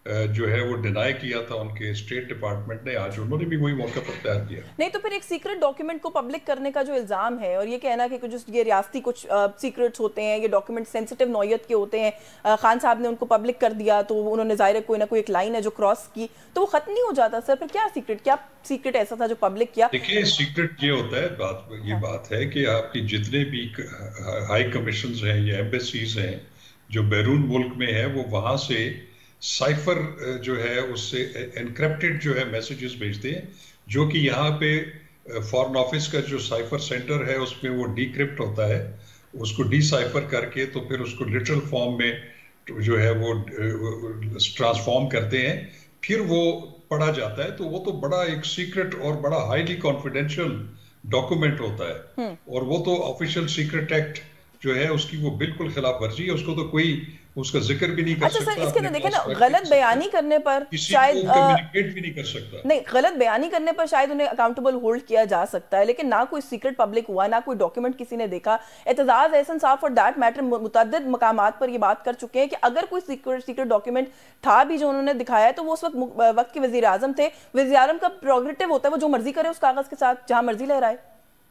जो है वो डिनाई किया था उनके स्टेट डिपार्टमेंट ने, आज उन्होंने भी वही मौका पर तैयार किया। नहीं तो फिर एक सीक्रेट डॉक्यूमेंट को पब्लिक करने का जो इल्जाम है और ये कहना कि कुछ ये रियासती कुछ सीक्रेट्स होते हैं, ये डॉक्यूमेंट सेंसिटिव नौयत के होते हैं, खान साहब ने उनको पब्लिक कर दिया तो उन्होंने ज़ाहिर कोई ना कोई एक लाइन है जो क्रॉस की, तो वो खत्म नहीं हो जाता सर? फिर क्या सीक्रेट ऐसा था जो पब्लिक किया? देखिए सीक्रेट ये होता है, बात है कि आपकी जितने भी हाई कमीशन हैं या एम्बेसीज हैं जो बैरून मुल्क में है, वो वहां से साइफर जो है उससे एनक्रिप्टेड जो है मैसेजेस भेजते हैं, जो कि यहाँ पे फॉरेन ऑफिस का जो साइफर सेंटर है उसमें वो डीक्रिप्ट होता है, उसको डीसाइफर करके तो फिर उसको लिटरल फॉर्म में जो है वो ट्रांसफॉर्म करते हैं, फिर वो पढ़ा जाता है। तो वो तो बड़ा एक सीक्रेट और बड़ा हाईली कॉन्फिडेंशियल डॉक्यूमेंट होता है, और वो तो ऑफिशियल सीक्रेट एक्ट जो है उसकी वो बिल्कुल खिलाफ वर्जी है, उसको तो कोई उसका जिक्र भी नहीं कर अच्छा सकता। सर, इसके अंदर देखें ना, गलत बयानी करने पर शायद कम्युनिकेट भी नहीं कर सकता। नहीं, गलत बयानी करने पर शायद उन्हें अकाउंटेबल होल्ड किया जा सकता है, लेकिन ना कोई सीक्रेट पब्लिक हुआ, ना कोई डॉक्यूमेंट किसी ने देखा। एतजाज एहसन साहब फॉर दैट मैटर मुतअद्दिद मकामात पर ये बात कर चुके हैं कि अगर कोई सीक्रेट डॉक्यूमेंट था भी जो उन्होंने दिखाया है, तो वो उस वक्त के वजीर आजम थे। वजीर आजम का प्रोग्रेटिव होता है वो जो मर्जी करे उस कागज के साथ, जहां मर्जी लहराए।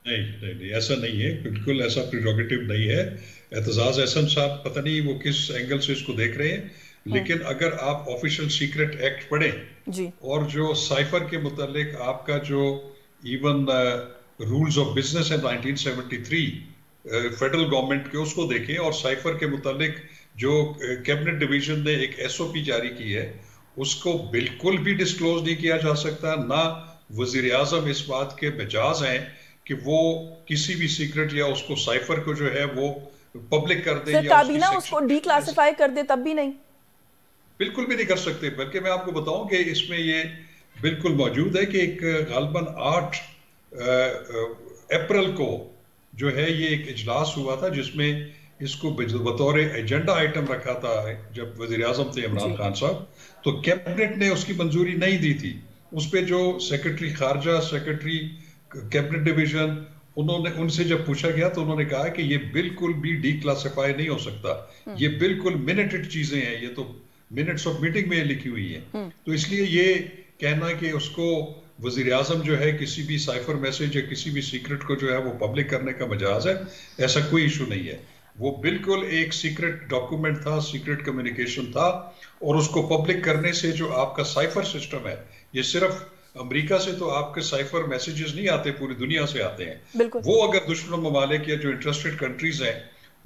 नहीं, ऐसा नहीं है, बिल्कुल ऐसा प्रोग्रेटिव नहीं है। एतजाज एहसन साहब पता नहीं वो किस एंगल से इसको देख रहे हैं, लेकिन अगर आप ऑफिशियल सीक्रेट एक्ट पढ़ें जी, और जो साइफर के मुतालिक आपका जो इवन रूल्स ऑफ बिजनेस है 1973 फेडरल गवर्नमेंट के, उसको देखें, और साइफर के मुतालिक जो कैबिनेट डिवीजन ने एक एसओपी जारी की है, उसको बिल्कुल भी डिस्क्लोज नहीं किया जा सकता। ना वजीर आजम इस बात के मिजाज हैं कि वो किसी भी सीक्रेट या उसको साइफर को जो है वो पब्लिक कर दे, या काबीना उसको डीक्लासिफाई कर दे, तब भी नहीं, बिल्कुल भी नहीं कर सकते। बल्कि मैं आपको बताऊं कि इसमें ये बिल्कुल मौजूद है कि एक गालबन 8 अप्रैल को जो है ये एक इजलास हुआ था जिसमें इसको बतौर एजेंडा आइटम रखा था। जब वजीर आजम थे इमरान खान साहब, तो कैबिनेट ने उसकी मंजूरी नहीं दी थी। उस पर जो सेक्रेटरी खारजा, सेक्रेटरी कैबिनेट डिवीजन, उन्होंने उनसे जब पूछा गया तो उन्होंने कहा कि ये बिल्कुल भी डीक्लासिफाई नहीं हो सकता, ये बिल्कुल मिनटेड चीजें हैं, ये तो मिनट्स ऑफ मीटिंग में लिखी हुई है। तो इसलिए ये कहना कि उसको वजीर आजम जो है किसी भी साइफर मैसेज या किसी भी सीक्रेट को जो है वो पब्लिक करने का मजाज है, ऐसा कोई इशू नहीं है। वो बिल्कुल एक सीक्रेट डॉक्यूमेंट था, सीक्रेट कम्युनिकेशन था, और उसको पब्लिक करने से जो आपका साइफर सिस्टम है, ये सिर्फ अमेरिका से तो आपके साइफर मैसेजेस नहीं आते, पूरी दुनिया से आते हैं। वो अगर दुश्मन ममालिक या जो इंटरेस्टेड कंट्रीज हैं,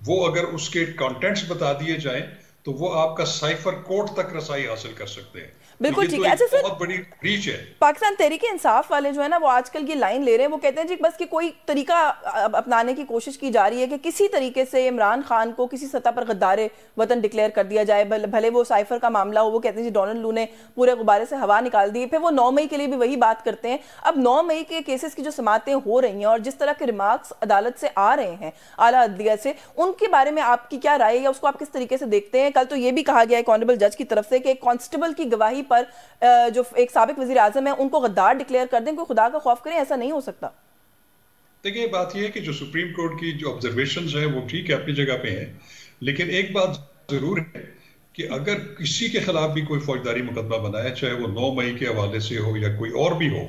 वो अगर उसके कंटेंट्स बता दिए जाएं, तो वो आपका साइफर कोड तक रसाई हासिल कर सकते हैं। बिल्कुल ठीक है। अच्छा सर, बहुत बड़ी रीच है। पाकिस्तान तहरीक इंसाफ वाले जो है ना, वो आजकल की लाइन ले रहे हैं, वो कहते हैं जी बस कि कोई तरीका अपनाने की कोशिश की जा रही है कि किसी तरीके से इमरान खान को किसी सतह पर गद्दारे वतन डिक्लेयर कर दिया जाए, भले वो साइफर का मामला हो। वो कहते हैं जी डोनाल्ड लू ने पूरे गुब्बारे से हवा निकाल दी। फिर वो 9 मई के लिए भी वही बात करते हैं। अब 9 मई के केसेस की जो समातें हो रही हैं और जिस तरह के रिमार्क्स अदालत से आ रहे हैं, आला अदलिया से, उनके बारे में आपकी क्या राय है या उसको आप किस तरीके से देखते हैं? कल तो ये भी कहा गया है ऑनरेबल जज की तरफ से कि एक कांस्टेबल की गवाही पर जो एक साबिक वजीर आजम है उनको गद्दार डिक्लेयर कर दें, कोई खुदा का खौफ करें, ऐसा नहीं हो सकता। देखिए, बात यह है कि जो सुप्रीम कोर्ट की जो ऑब्जर्वेशंस है वो ठीक है, अपनी जगह पे है, लेकिन एक बात जरूर है कि अगर किसी के खिलाफ भी कोई फौजदारी मुकदमा बनाया, चाहे वो 9 मई के हवाले से हो या कोई और भी हो,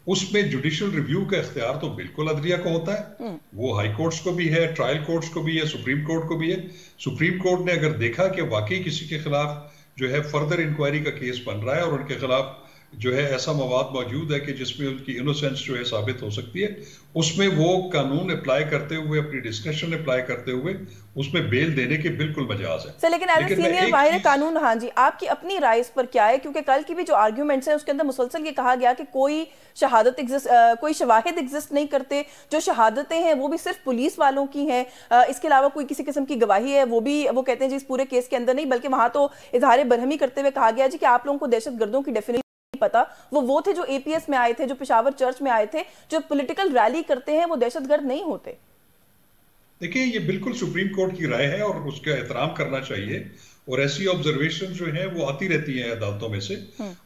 उसमें जुडिशियल रिव्यू का इख्तियार तो बिल्कुल अदलिया को होता है। वो हाई कोर्ट्स को भी है, ट्रायल कोर्ट्स को भी है, सुप्रीम कोर्ट को भी है। सुप्रीम कोर्ट ने अगर देखा कि वाकई किसी के खिलाफ जो है फर्दर इंक्वायरी का केस बन रहा है और उनके खिलाफ जो है ऐसा मवाद मौजूद है कि जिसमें उनकी इनोसेंस जो है साबित हो सकती है, उसमें वो कानून अप्लाई करते हुए, अपनी डिस्क्रिप्शन अप्लाई करते हुए उसमें बेल देने के बिल्कुल मजाज है। सर, लेकिन एज ए सीनियर माहिर कानून, हाँ जी, आपकी अपनी राय इस पर क्या है? क्योंकि कल की भी जो आर्ग्यूमेंट्स हैं उसके अंदर मुसलसल ये कहा गया कि कोई शहादत कोई शवाहिद एग्जिस्ट नहीं करते, जो शहादतें हैं वो भी सिर्फ पुलिस वालों की हैं, इसके अलावा कोई किसी किस्म की गवाही है वो भी, वो कहते हैं जी इस पूरे केस के अंदर नहीं, बल्कि वहां तो इजहार बरहमी करते हुए कहा गया जी कि आप लोगों को दहशतगर्दों की डेफिनेशन पता, वो थे जो एपीएस में आए थे, जो पेशावर चर्च में आए थे, जो पॉलिटिकल रैली करते हैं, वो दहशतगर्द नहीं होते। देखिए, ये बिल्कुल सुप्रीम कोर्ट की राय है और उसका एहतराम करना चाहिए, और ऐसी ऑब्जर्वेशन जो है वो आती रहती हैं अदालतों में से,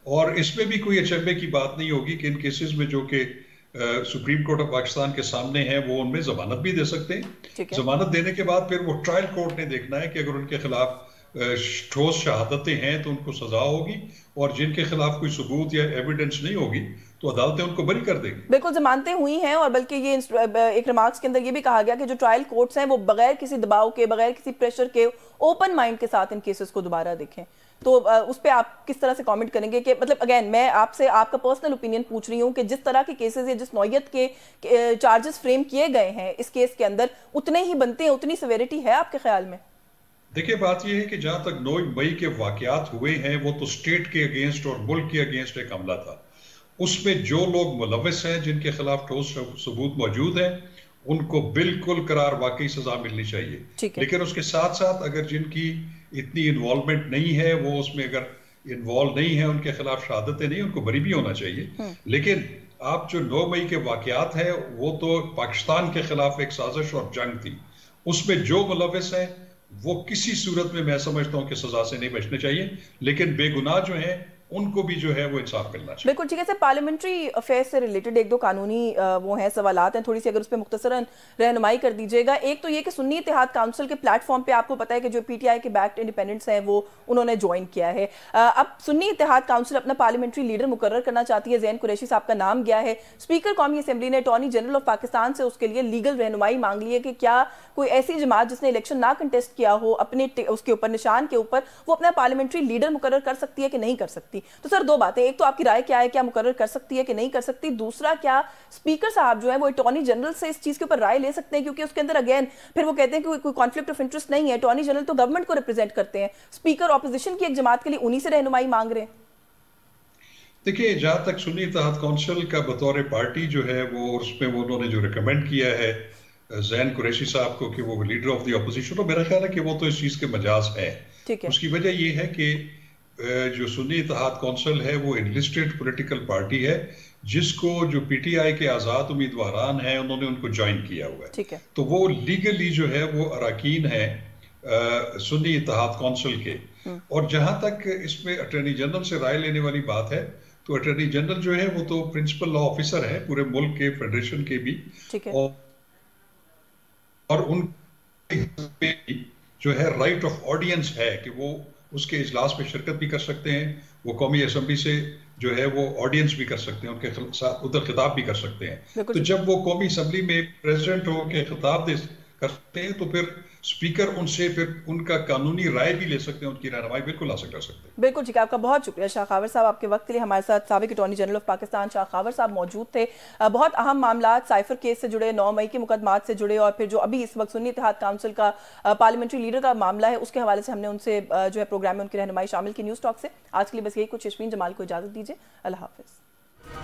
और इसमें भी कोई अचंभे की बात नहीं होगी कि इन केसेस में जो कि सुप्रीम कोर्ट ऑफ पाकिस्तान के सामने है, वो उनमें जमानत भी दे सकते हैं। जमानत देने के बाद फिर वो ट्रायल कोर्ट ने देखना है कि अगर उनके खिलाफ ठोस शहादतें हैं तो उनको सजा होगी, और जिनके खिलाफ कोई सबूत या एविडेंस नहीं होगी तो अदालतें उनको बरी कर देंगी। बिल्कुल जमानतें हुई हैं, और बल्कि ये एक रिमार्क्स के अंदर ये भी कहा गया कि जो ट्रायल कोर्ट्स हैं वो बगैर किसी दबाव के, बगैर किसी प्रेशर के, ओपन माइंड के साथ इन केसेस को दोबारा देखें। तो उस पर आप किस तरह से कमेंट करेंगे? कि मतलब अगेन मैं आपसे आपका पर्सनल ओपिनियन पूछ रही हूँ कि जिस तरह के केसेस या जिस नौयत के चार्जेस फ्रेम किए गए हैं इस केस के अंदर, उतने ही बनते हैं, उतनी सिवियरिटी है आपके ख्याल में? देखिए, बात यह है कि जहां तक 9 मई के वाकयात हुए हैं वो तो स्टेट के अगेंस्ट और मुल्क के अगेंस्ट एक हमला था। उसमें जो लोग मुलविस हैं, जिनके खिलाफ ठोस सबूत मौजूद हैं, उनको बिल्कुल करार वाकई सजा मिलनी चाहिए। लेकिन उसके साथ साथ अगर जिनकी इतनी इन्वॉल्वमेंट नहीं है, वो उसमें अगर इन्वॉल्व नहीं है, उनके खिलाफ शहादतें नहीं, उनको बरी भी होना चाहिए। लेकिन आप जो 9 मई के वाकयात हैं वो तो पाकिस्तान के खिलाफ एक साजिश और जंग थी, उसमें जो मुलविस हैं वो किसी सूरत में मैं समझता हूं कि सजा से नहीं बचने चाहिए, लेकिन बेगुनाह जो हैं उनको भी जो है वो इंसाफ मिलना चाहिए। बिल्कुल ठीक है सर, पार्लियामेंट्री अफेयर्स से रिलेटेड एक दो कानूनी वो हैं सवालात हैं, थोड़ी सी अगर उस पर मुख्तसरन रहनुमाई कर दीजिएगा। एक तो ये कि सुन्नी इत्तेहाद काउंसिल के प्लेटफॉर्म पे आपको पता है कि जो पीटीआई के बैक्ड इंडिपेंडेंट्स हैं वो उन्होंने ज्वाइन किया है। अब सुन्नी इत्तेहाद काउंसिल अपना पार्लियामेंट्री लीडर मुकर्रर करना चाहती है, ज़ैन कुरैशी साहब का नाम गया है। स्पीकर कौमी असम्बली ने अटॉर्नी जनरल ऑफ पाकिस्तान से उसके लिए लीगल रहनुमाई मांग ली है कि क्या कोई ऐसी जमात जिसने इलेक्शन ना कंटेस्ट किया हो अपने उसके ऊपर निशान के ऊपर वो अपना पार्लियामेंट्री लीडर मुकर्रर कर सकती है कि नहीं कर सकती। तो सर दो बातें, एक तो आपकी राय क्या है, क्या मुकर्रर कर सकती है कि नहीं कर सकती? दूसरा, क्या स्पीकर साहब जो है वो अटॉर्नी जनरल से इस चीज के ऊपर राय ले सकते हैं? क्योंकि उसके अंदर अगेन फिर वो कहते हैं कि कोई कॉन्फ्लिक्ट ऑफ इंटरेस्ट नहीं है, अटॉर्नी जनरल तो गवर्नमेंट को रिप्रेजेंट करते हैं, स्पीकर ऑपोजिशन की एक जमात के लिए उन्हीं से रहनुमाई मांग रहे हैं। देखिए, जहां तक सुन्नी इत्तेहाद काउंसिल का बतौर पार्टी जो है वो उसमें वो उन्होंने जो रिकमेंड किया है ज़ैन कुरैशी साहब को कि वो लीडर ऑफ द अपोजिशन, तो मेरा ख्याल है कि वो तो इस चीज के मजाज है। उसकी वजह ये है कि जो सुन्नी इत्तेहाद काउंसिल है वो एनलिस्टेड पॉलिटिकल पार्टी है, जिसको जो पीटीआई के आजाद उम्मीदवारान हैं उन्होंने उनको ज्वाइन किया हुआ है। तो वो लीगली जो है वो अरकान है सुन्नी इत्तेहाद काउंसिल के। और जहां तक इसमें अटॉर्नी जनरल से राय लेने वाली बात है, तो अटॉर्नी जनरल जो है वो तो प्रिंसिपल लॉ ऑफिसर है पूरे मुल्क के, फेडरेशन के भी, और उन जो है राइट ऑफ ऑडियंस है कि वो उसके इजलास में शिरकत भी कर सकते हैं, वो कौमी असम्बली से जो है वो ऑडियंस भी कर सकते हैं, उनके साथ उधर खिताब भी कर सकते हैं। तो जब वो कौमी असम्बली में प्रेसिडेंट हो के खिताब करते हैं तो फिर स्पीकर उनसे फिर उनका कानूनी राय भी ले सकते हैं, उनकी रहनुमाई बिल्कुल हासिल कर सकते हैं। बिल्कुल ठीक है, आपका बहुत शुक्रिया शाह खावर साहब आपके वक्त के लिए। हमारे साथ साबिक attorney general of Pakistan Shah Khawar साहब मौजूद थे। बहुत अहम मामला साइफर केस से जुड़े, 9 मई के मुकदमात से जुड़े, और फिर जो अभी इस वक्त सुन्नी इत्तेहाद काउंसिल का पार्लियामेंट्री लीडर का मामला है उसके हवाले से हमने उनसे जो है प्रोग्राम में उनकी रहनुमाई शामिल की न्यूज़ टॉक से। आज के लिए बस यही कुछ। यशवीन जमाल को इजाज़त दीजिए, अल्लाह हाफिज़।